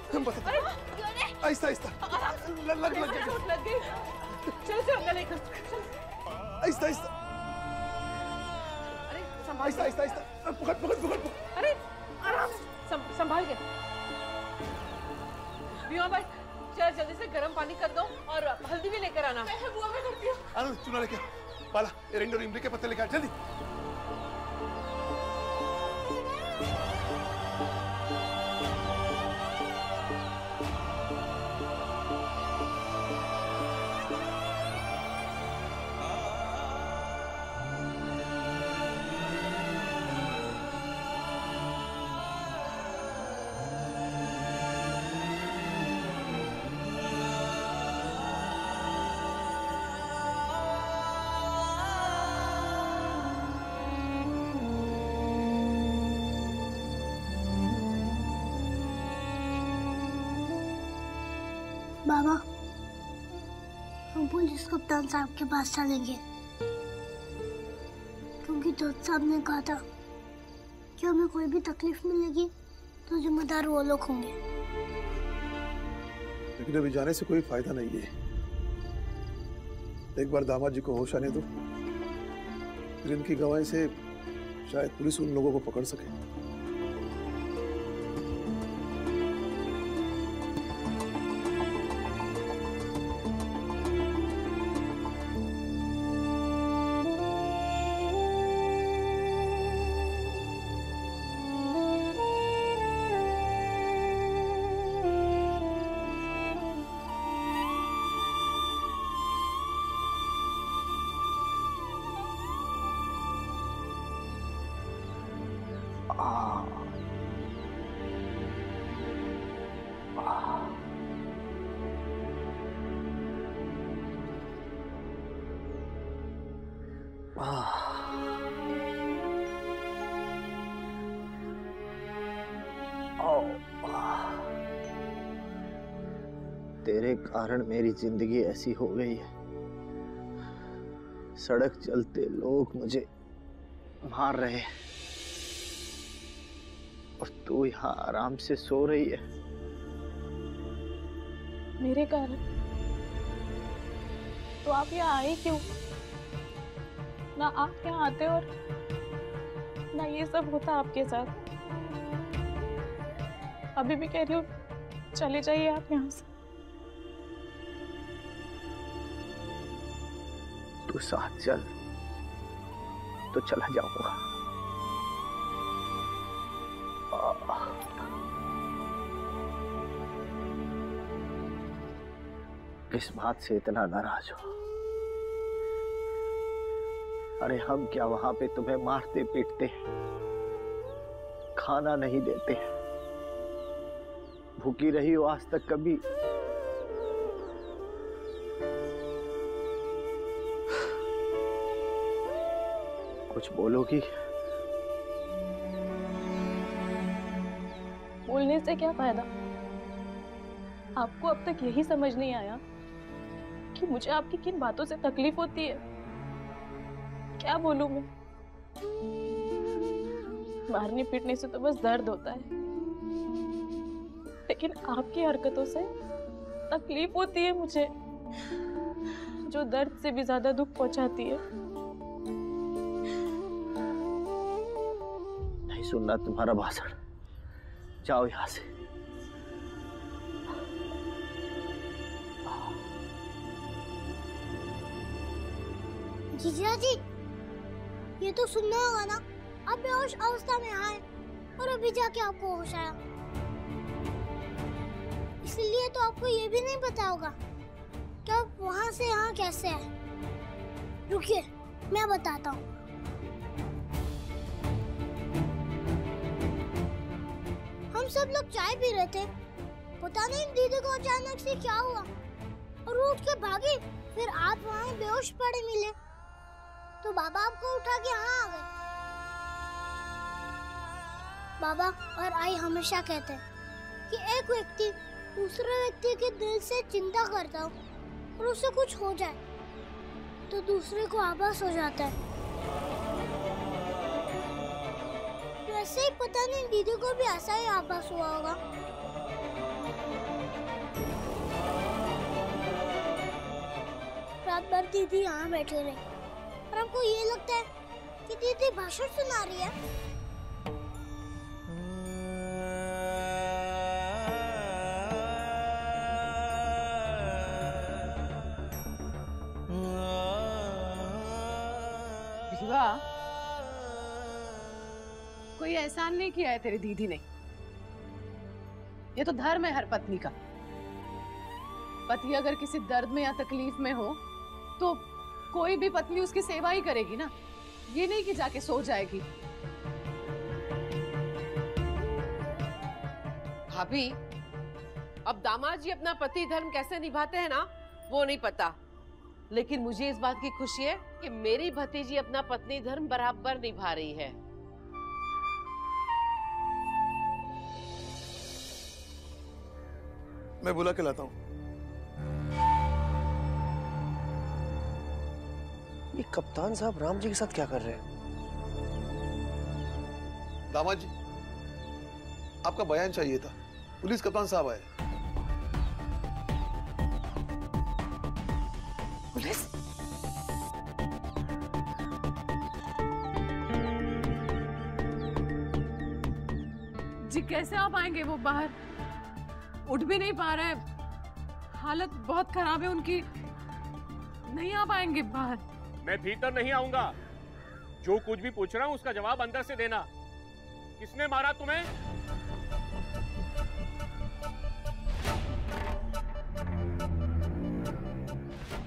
बस आहिस्ता आहिस्ता लग गई। चल चल गले कर। आहिस्ता आहिस्ता अरे आहिस्ता आहिस्ता आहिस्ता पकड़ पकड़ पकड़ पकड़। अरे आराम संभाल के। बीमा भाई चल जल्दी से गर्म पानी कर दो और हल्दी भी लेकर आना। मैं बुआ में करती हूँ। आना चूना लेके पाला एरेंडो और इमली के पत्ते लेकर आ जल्दी। बाबा, हम पुलिस कप्तान साहब के पास चलेंगे क्योंकि जज साहब ने कहा था कि हमें कोई भी तकलीफ मिलेगी तो जिम्मेदार वो लोग होंगे। लेकिन अभी जाने से कोई फायदा नहीं है। एक बार दामाद जी को होश आने दो, फिर इनकी गवाही से शायद पुलिस उन लोगों को पकड़ सके। तेरे कारण मेरी जिंदगी ऐसी हो गई है। सड़क चलते लोग मुझे मार रहे हैं और तू यहाँ आराम से सो रही है। मेरे कारण? तो आप यहाँ आए क्यों? ना आप यहाँ आते और ना ये सब होता आपके साथ। अभी भी कह रही हूँ चले जाइए आप यहाँ से। तू साथ चल तो चला जाऊंगा। किस बात से इतना नाराज हो? अरे हम क्या वहां पे तुम्हें मारते पीटते, खाना नहीं देते, भूखी रही हो आज तक कभी? कुछ बोलोगी? बोलने से क्या फायदा? आपको अब तक यही समझ नहीं आया कि मुझे आपकी किन बातों से तकलीफ होती है? क्या बोलूं मैं? मारने पीटने से तो बस दर्द होता है, लेकिन आपकी हरकतों से तकलीफ होती है मुझे, जो दर्द से भी ज्यादा दुख पहुंचाती है। नहीं सुनना तुम्हारा भाषण, जाओ यहां से। जीजा जी, ये तो सुनना होगा ना, आप बेहोश अवस्था में आए और अभी जाके आपको होश आया, इसलिए तो आपको ये भी नहीं पता होगा कि आप वहां से यहाँ कैसे आए। रुकिए, मैं बताता हूँ। हम सब लोग चाय पी रहे थे, पता नहीं दीदी को अचानक से क्या हुआ और वो उठ के भागी। फिर आप वहाँ बेहोश पड़े मिले तो बाबा आपको उठा के यहाँ आ गए। बाबा और आई हमेशा कहते हैं कि एक व्यक्ति दूसरे व्यक्ति के दिल से चिंता करता हो और उसे कुछ हो जाए तो दूसरे को आभास हो जाता है। वैसे ही पता नहीं दीदी को भी ऐसा ही आभास हुआ होगा। पर दीदी यहाँ बैठे रहे और हमको ये लगता है कि दीदी भाषण सुना रही है। रीवा, कोई एहसान नहीं किया है तेरी दीदी ने। ये तो धर्म है हर पत्नी का। पति अगर किसी दर्द में या तकलीफ में हो तो कोई भी पत्नी उसकी सेवा ही करेगी ना, ये नहीं कि जाके सो जाएगी। भाभी, अब दामाद जी अपना पति धर्म कैसे निभाते हैं ना, वो नहीं पता, लेकिन मुझे इस बात की खुशी है कि मेरी भतीजी अपना पत्नी धर्म बराबर निभा रही है। मैं बुला के लाता हूँ। ये कप्तान साहब राम जी के साथ क्या कर रहे हैं? दामाद जी, आपका बयान चाहिए था। पुलिस कप्तान साहब आए। पुलिस? जी कैसे आप आएंगे? वो बाहर उठ भी नहीं पा रहे हैं, हालत बहुत खराब है उनकी, नहीं आ पाएंगे बाहर। मैं भीतर नहीं आऊंगा। जो कुछ भी पूछ रहा हूं उसका जवाब अंदर से देना। किसने मारा तुम्हें?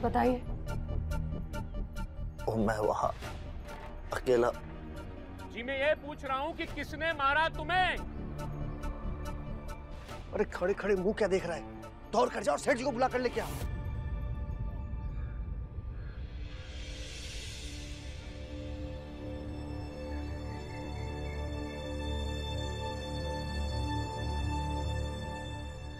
बताइए। मैं वहां अकेला। जी मैं ये पूछ रहा हूं कि किसने मारा तुम्हें? अरे खड़े खड़े मुंह क्या देख रहा है? दौड़ कर जाओ, सेठ जी को बुला कर लेके आओ।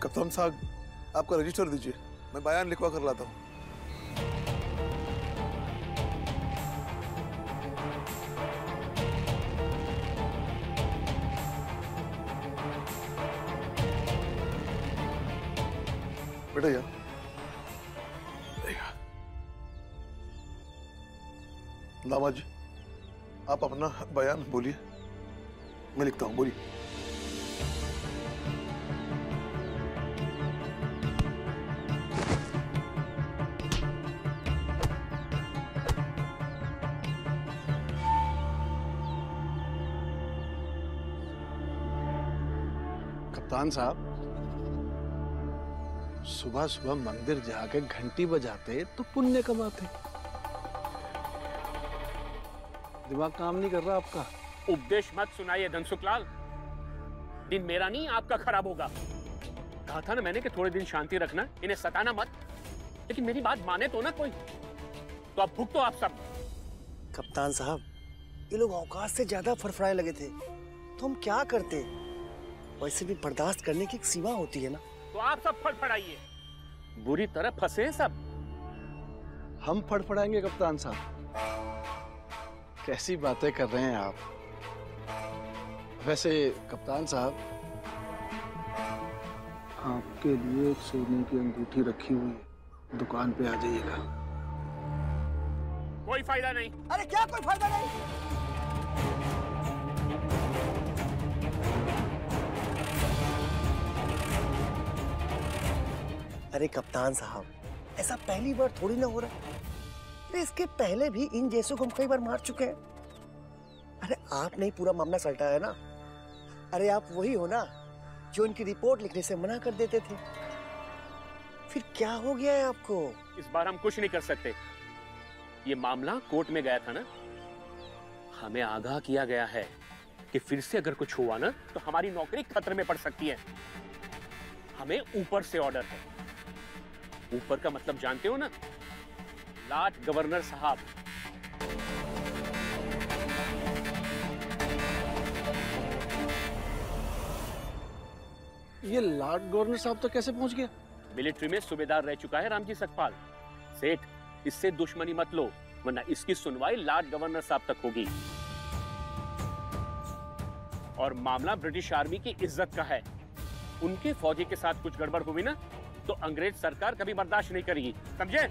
कप्तान साहब, आपका रजिस्टर दीजिए, मैं बयान लिखवा कर लाता हूँ। बेटा यार, दामाद जी, आप अपना बयान बोलिए, मैं लिखता हूँ। बोलिए। कप्तान साहब, सुबह सुबह मंदिर जाके घंटी बजाते तो पुण्य कमाते। दिमाग काम नहीं कर रहा आपका? उपदेश मत सुनाइए धनसुखलाल। दिन मेरा नहीं आपका खराब होगा। कहा था ना मैंने कि थोड़े दिन शांति रखना, इन्हें सताना मत। लेकिन मेरी बात माने तो ना कोई। तो अब भुगतो आप सब। कप्तान साहब, ये लोग औकात से ज्यादा फरफराए लगे थे, तो हम क्या करते? वैसे भी बर्दाश्त करने की एक सीमा होती है ना। तो आप सब फड़फड़ाइए। बुरी तरह फंसे हैं सब। हम फड़फड़ाएंगे कप्तान साहब? कैसी बातें कर रहे हैं आप? वैसे कप्तान साहब, आपके लिए एक सोने की अंगूठी रखी हुई है, दुकान पे आ जाइएगा। कोई फायदा नहीं। अरे क्या कोई फायदा नहीं? अरे कप्तान साहब, ऐसा पहली बार थोड़ी ना हो रहा है। अरे इसके पहले भी इन जैसों को हम कई बार मार चुके हैं। अरे आपने ही पूरा मामला सल्टाया ना। अरे आप वही हो ना जो इनकी रिपोर्ट लिखने से मना कर देते थे। फिर क्या हो गया है आपको? इस बार हम कुछ नहीं कर सकते। ये मामला कोर्ट में गया था ना, हमें आगाह किया गया है कि फिर से अगर कुछ हुआ ना तो हमारी नौकरी खतरे में पड़ सकती है। हमें ऊपर से ऑर्डर है। ऊपर का मतलब जानते हो ना? लाट गवर्नर साहब। ये लॉर्ड गवर्नर साहब तो कैसे पहुंच गया? मिलिट्री में सूबेदार रह चुका है रामजी सकपाल। सेठ, इससे दुश्मनी मत लो, वरना इसकी सुनवाई लॉर्ड गवर्नर साहब तक होगी। और मामला ब्रिटिश आर्मी की इज्जत का है। उनके फौजी के साथ कुछ गड़बड़ हुई ना तो अंग्रेज सरकार कभी बर्दाश्त नहीं करेगी, समझे?